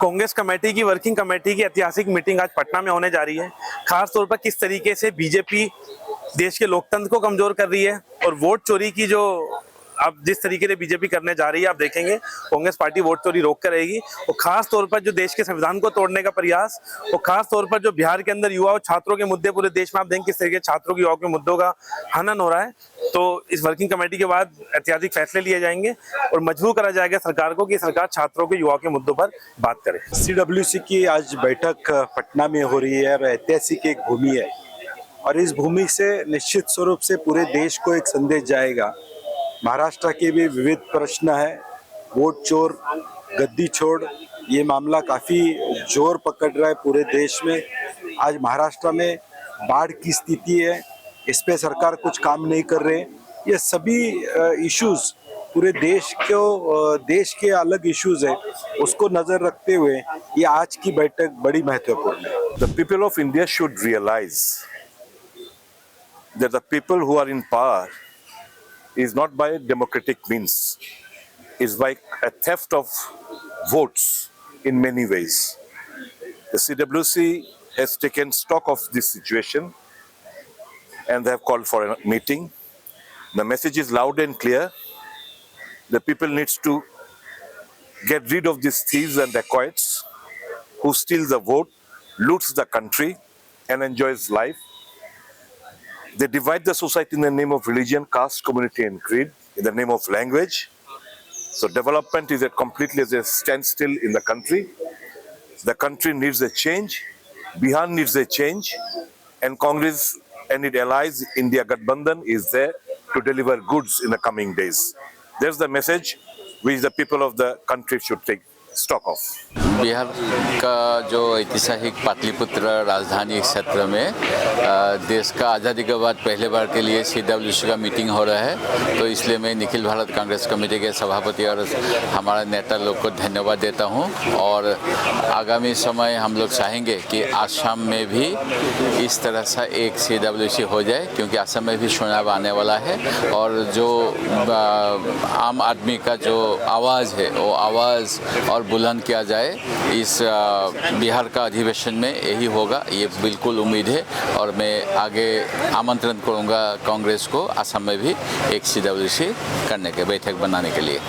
Congress committee की working committee की ऐतिहासिक मीटिंग आज पटना में होने जा रही है। खास तौर पर किस तरीके से बीजेपी देश के लोकतंत्र को कमजोर कर रही है और वोट चोरी की जो अब जिस तरीके से बीजेपी करने जा रही है, आप देखेंगे कांग्रेस पार्टी वोट चोरी रोक कर रहेगी। और खास तौर पर जो देश के संविधान को तोड़ने का प्रयास, और खास तौर पर जो बिहार के अंदर युवा और छात्रों के मुद्दे, पूरे देश में आप देखेंगे किस तरीके छात्रों की युवाओं के मुद्दों का हनन हो रहा है। तो इस वर्किंग कमेटी के बाद ऐतिहासिक फैसले लिए जाएंगे और मजबूर करा जाएगा सरकार को कि सरकार छात्रों के युवाओं के मुद्दों पर बात करे। CWC की आज बैठक पटना में हो रही है और ऐतिहासिक एक भूमि है और इस भूमि से निश्चित स्वरूप से पूरे देश को एक संदेश जाएगा। महाराष्ट्र के भी विविध प्रश्न है, वोट चोर, गद्दी छोड़, ये मामला काफ़ी जोर पकड़ रहा है पूरे देश में। आज महाराष्ट्र में बाढ़ की स्थिति है, इस पे सरकार कुछ काम नहीं कर रहे। ये सभी इश्यूज पूरे देश के अलग इश्यूज है, उसको नजर रखते हुए ये आज की बैठक बड़ी महत्वपूर्ण है। The people of India should realize that the people who are in power is not by democratic means, is by a theft of votes in many ways. The CWC has taken stock of this situation and they have called for a meeting. The message is loud and clear. The people needs to get rid of these thieves and dacoits who steal the vote, loots the country and enjoys life. They divide the society in the name of religion, caste, community and creed, in the name of language. So development is completely at a standstill in the country. The country needs a change. Bihar needs a change. And Congress and its allies, India Gathbandhan, is there to deliver goods in the coming days. There's the message which the people of the country should take stock of. Bihar का जो ऐतिहासिक पाटलिपुत्र राजधानी क्षेत्र में देश का आज़ादी के बाद पहले बार के लिए CWC का मीटिंग हो रहा है, तो इसलिए मैं निखिल भारत कांग्रेस कमेटी के सभापति और हमारे नेता लोग को धन्यवाद देता हूं। और आगामी समय हम लोग चाहेंगे कि आसाम में भी इस तरह सा एक CWC हो जाए, क्योंकि आसाम में भी चुनाव आने वाला है और जो आम आदमी का जो आवाज़ है वो आवाज़ और बुलंद किया जाए। इस बिहार का अधिवेशन में यही होगा, ये बिल्कुल उम्मीद है। और मैं आगे आमंत्रण करूंगा कांग्रेस को आसाम में भी एक CWC करने के बैठक बनाने के लिए।